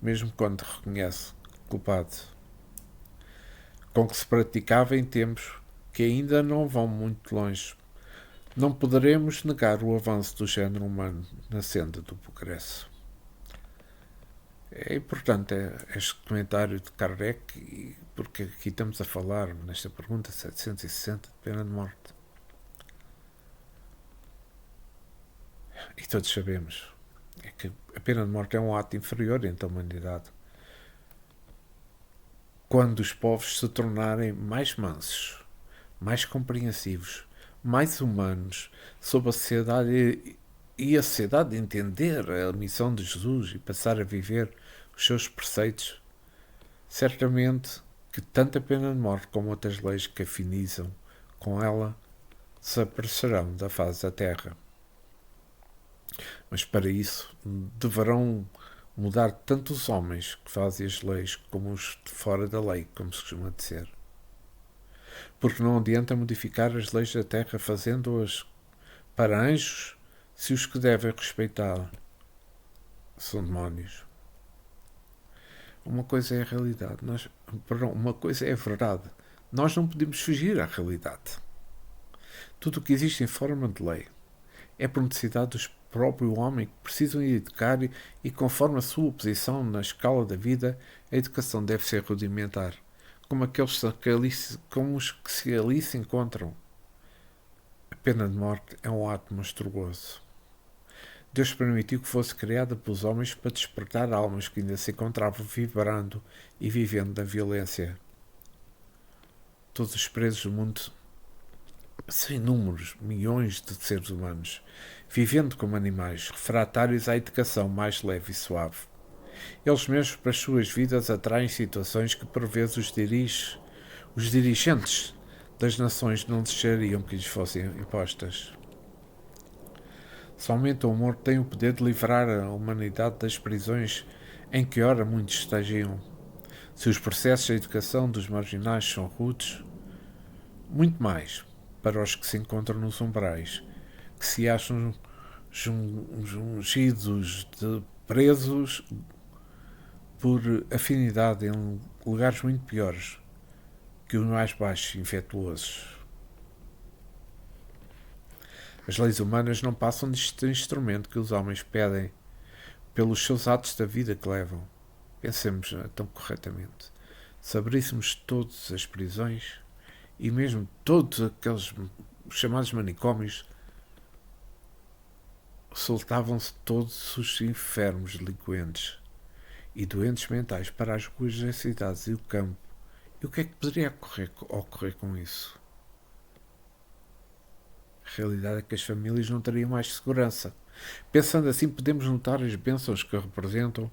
mesmo quando reconhece culpado, com que se praticava em tempos que ainda não vão muito longe, não poderemos negar o avanço do género humano na senda do progresso. É importante este comentário de Kardec, porque aqui estamos a falar, nesta pergunta 760, de pena de morte. E todos sabemos que a pena de morte é um ato inferior entre a humanidade. Quando os povos se tornarem mais mansos, mais compreensivos, mais humanos, sob a sociedade e a sociedade entender a missão de Jesus e passar a viver os seus preceitos, certamente que tanto a pena de morte como outras leis que afinizam com ela desaparecerão da face da terra. Mas para isso deverão mudar tanto os homens que fazem as leis como os de fora da lei, como se costuma dizer. Porque não adianta modificar as leis da terra fazendo-as para anjos se os que devem respeitar são demónios. Uma coisa é a realidade, uma coisa é a verdade. Nós não podemos fugir à realidade. Tudo o que existe em forma de lei é por necessidade dos próprio homem que precisam educar e conforme a sua posição na escala da vida, a educação deve ser rudimentar, como os que se ali se encontram. A pena de morte é um ato monstruoso. Deus permitiu que fosse criada pelos homens para despertar almas que ainda se encontravam vibrando e vivendo da violência. Todos os presos do mundo são inúmeros, milhões de seres humanos, vivendo como animais, refratários à educação mais leve e suave. Eles mesmos, para as suas vidas, atraem situações que, por vezes, os dirigentes das nações não desejariam que lhes fossem impostas. Somente o amor tem o poder de livrar a humanidade das prisões em que ora muitos estagiam. Se os processos de educação dos marginais são rudes, muito mais para os que se encontram nos umbrais, que se acham ungidos de presos por afinidade em lugares muito piores que os mais baixos e infetuosos. As leis humanas não passam deste instrumento que os homens pedem pelos seus atos da vida que levam. Pensemos tão corretamente. Se abríssemos todas as prisões e mesmo todos aqueles chamados manicômios, soltavam-se todos os enfermos delinquentes e doentes mentais para as ruas das cidades e o campo. E o que é que poderia ocorrer com isso? A realidade é que as famílias não teriam mais segurança. Pensando assim, podemos notar as bênçãos que representam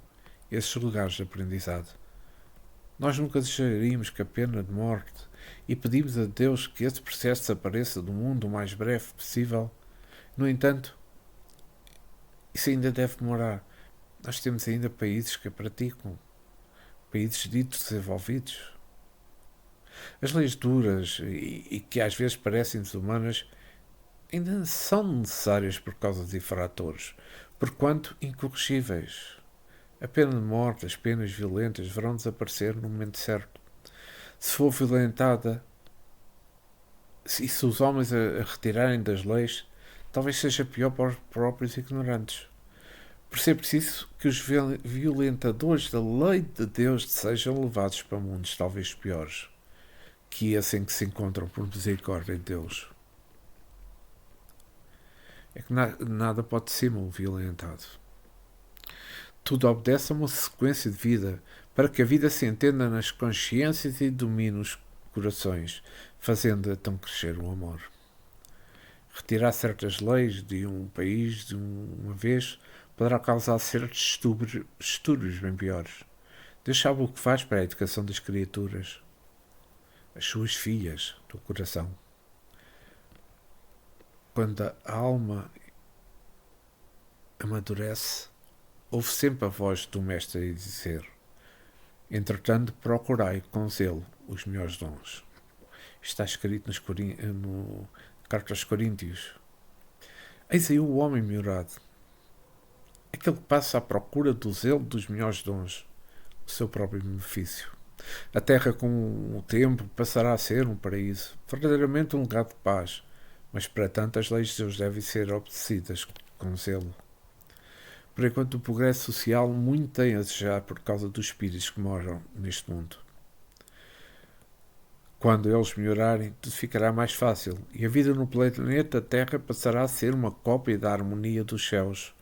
esses lugares de aprendizado. Nós nunca desejaríamos que a pena de morte e pedimos a Deus que esse processo desapareça do mundo o mais breve possível. No entanto, isso ainda deve demorar. Nós temos ainda países que a praticam, países ditos desenvolvidos. As leis duras e que às vezes parecem desumanas ainda são necessárias por causa de infratores, porquanto incorrigíveis. A pena de morte, as penas violentas deverão desaparecer no momento certo. Se for violentada, e se os homens a retirarem das leis, talvez seja pior para os próprios ignorantes, Por ser preciso que os violentadores da lei de Deus sejam levados para mundos talvez piores que esse em que se encontram por misericórdia de Deus. É que nada pode ser violentado. Tudo obedece a uma sequência de vida, para que a vida se entenda nas consciências e domine os corações, fazendo então crescer o amor. Retirar certas leis de um país de uma vez poderá causar certos distúrbios bem piores. Deus sabe o que faz para a educação das criaturas, as suas filhas do coração. Quando a alma amadurece, ouve sempre a voz do Mestre a dizer: entretanto, procurai com zelo os melhores dons. Está escrito no Carta aos Coríntios. Eis aí o homem melhorado, aquele que passa à procura do zelo dos melhores dons, o seu próprio benefício. A terra, com o tempo, passará a ser um paraíso, verdadeiramente um lugar de paz, mas para tanto as leis de Deus devem ser obedecidas com zelo. Por enquanto, o progresso social muito tem a desejar por causa dos espíritos que moram neste mundo. Quando eles melhorarem, tudo ficará mais fácil, e a vida no planeta Terra passará a ser uma cópia da harmonia dos céus,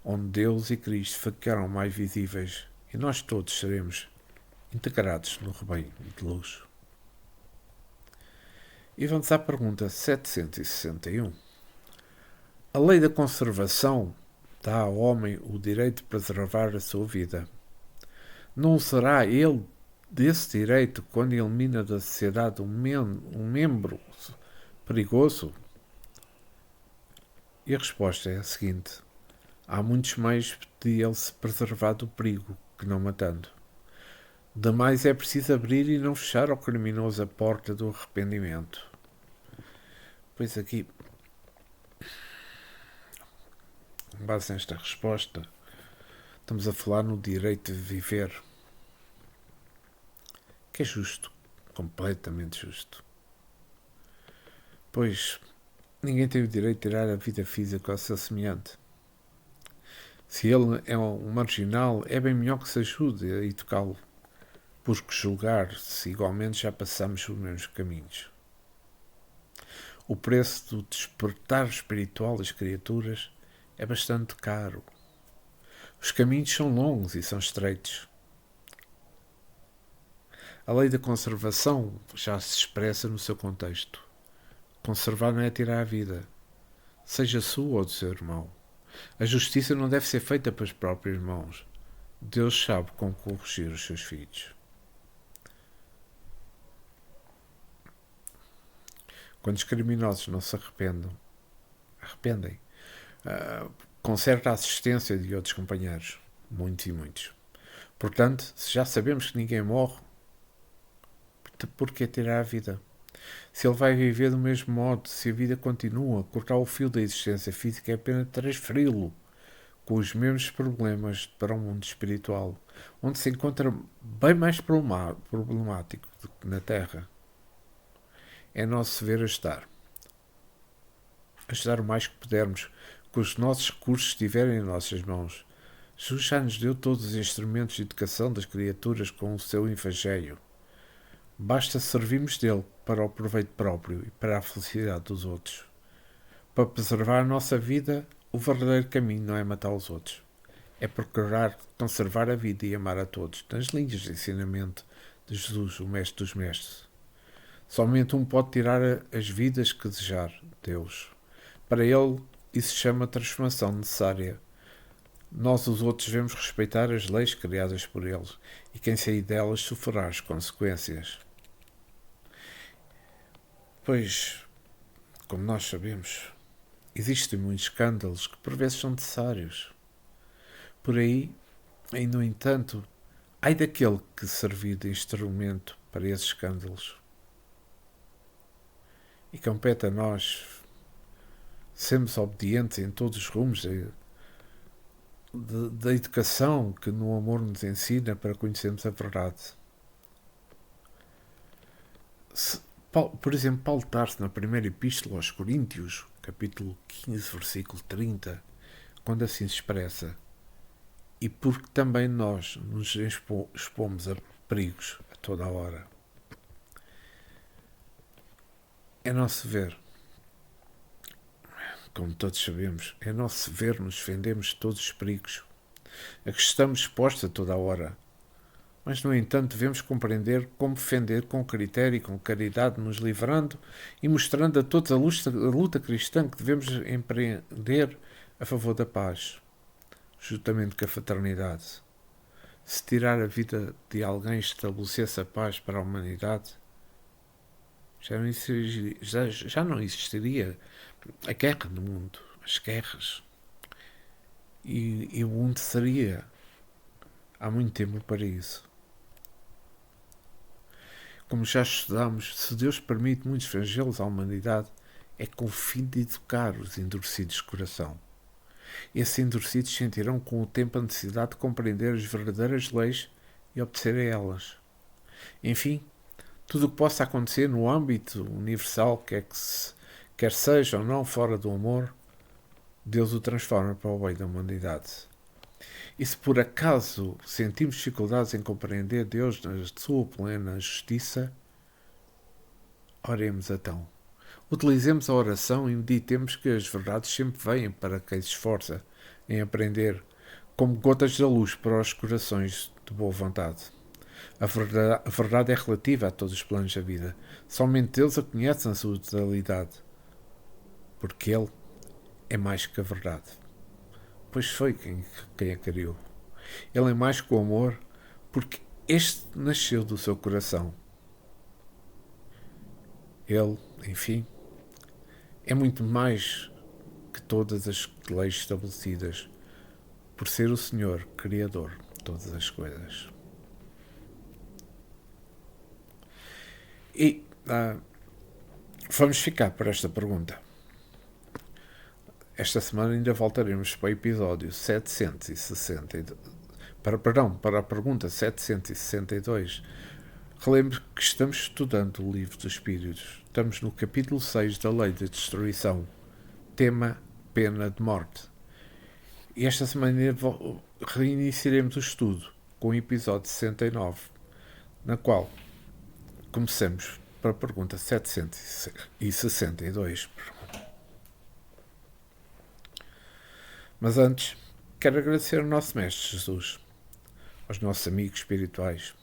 onde Deus e Cristo ficarão mais visíveis, e nós todos seremos integrados no rebanho de luz. E vamos à pergunta 761. A lei da conservação dá ao homem o direito de preservar a sua vida. Não será ele desse direito quando elimina da sociedade um membro perigoso? E a resposta é a seguinte: há muitos meios de ele se preservar do perigo que não matando. Demais é preciso abrir e não fechar ao criminoso a porta do arrependimento. Pois aqui, com base nesta resposta, estamos a falar no direito de viver, que é justo, completamente justo. Pois ninguém tem o direito de tirar a vida física ao seu semelhante. Se ele é um marginal, é bem melhor que se ajude a educá-lo, porque julgar se igualmente já passamos os mesmos caminhos. O preço do despertar espiritual das criaturas é bastante caro. Os caminhos são longos e são estreitos. A lei da conservação já se expressa no seu contexto. Conservar não é tirar a vida, seja sua ou do seu irmão. A justiça não deve ser feita pelas próprias mãos. Deus sabe como corrigir os seus filhos. Quando os criminosos não se arrependem, com certa assistência de outros companheiros, muitos e muitos. Portanto, se já sabemos que ninguém morre, por que tirar a vida? Se ele vai viver do mesmo modo, se a vida continua, cortar o fio da existência física é apenas transferi-lo com os mesmos problemas para o mundo espiritual, onde se encontra bem mais problemático do que na Terra. É nosso dever ajudar o mais que pudermos, que os nossos recursos estiverem em nossas mãos. Jesus já nos deu todos os instrumentos de educação das criaturas com o seu evangelho. Basta servirmos dele para o proveito próprio e para a felicidade dos outros. Para preservar a nossa vida, o verdadeiro caminho não é matar os outros. É procurar conservar a vida e amar a todos, nas linhas de ensinamento de Jesus, o Mestre dos Mestres. Somente um pode tirar as vidas que desejar, Deus. Para ele, isso se chama transformação necessária. Nós, os outros, devemos respeitar as leis criadas por ele, e quem sair delas sofrerá as consequências. Pois, como nós sabemos, existem muitos escândalos que por vezes são necessários. Por aí, e no entanto, ai daquele que servir de instrumento para esses escândalos. E compete a nós sermos obedientes em todos os rumos da educação que no amor nos ensina para conhecermos a verdade. Por exemplo, Paulo Tarso, na primeira epístola aos Coríntios, capítulo 15, versículo 30, quando assim se expressa: e porque também nós nos expomos a perigos a toda a hora. É nosso dever, como todos sabemos, é nosso dever nos defendermos de todos os perigos a que estamos expostos a toda a hora. Mas, no entanto, devemos compreender como defender com critério e com caridade, nos livrando e mostrando a todos a luta cristã que devemos empreender a favor da paz, juntamente com a fraternidade. Se tirar a vida de alguém estabelecesse a paz para a humanidade, já não existiria a guerra no mundo, as guerras. E o mundo seria há muito tempo para isso. Como já estudamos, se Deus permite muitos flagelos à humanidade, é com o fim de educar os endurecidos de coração. Esses endurecidos sentirão com o tempo a necessidade de compreender as verdadeiras leis e obedecer a elas. Enfim, tudo o que possa acontecer no âmbito universal, quer seja ou não fora do amor, Deus o transforma para o bem da humanidade. E se por acaso sentimos dificuldades em compreender Deus na sua plena justiça, oremos então. Utilizemos a oração e meditemos que as verdades sempre vêm para quem se esforça em aprender, como gotas da luz para os corações de boa vontade. A verdade é relativa a todos os planos da vida. Somente Deus a conhece na sua totalidade, porque Ele é mais que a verdade, pois foi quem a criou. Ele é mais que o amor, porque este nasceu do seu coração. Ele, enfim, é muito mais que todas as leis estabelecidas, por ser o Senhor, Criador de todas as coisas. E vamos ficar por esta pergunta. Esta semana ainda voltaremos para o episódio 762. Para a pergunta 762. Relembre que estamos estudando o Livro dos Espíritos. Estamos no capítulo 6 da Lei da Destruição. Tema: pena de morte. E esta semana reiniciaremos o estudo com o episódio 69, na qual começamos para a pergunta 762. Mas antes, quero agradecer ao nosso Mestre Jesus, aos nossos amigos espirituais,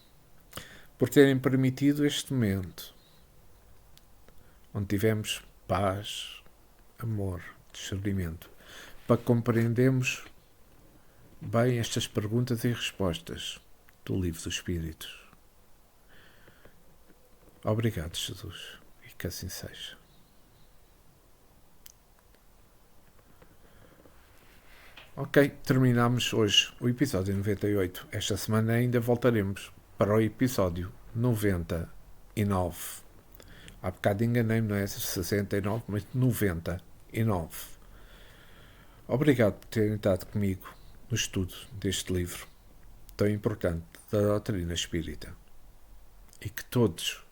por terem permitido este momento, onde tivemos paz, amor, discernimento, para compreendermos bem estas perguntas e respostas do Livro dos Espíritos. Obrigado, Jesus, e que assim seja. Ok, terminamos hoje o episódio 98. Esta semana ainda voltaremos para o episódio 99. Há bocado enganei-me, não é 69, mas 99. Obrigado por terem estado comigo no estudo deste livro tão importante da doutrina espírita e que todos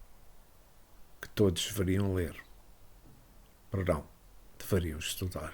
deveriam ler. Deveriam estudar.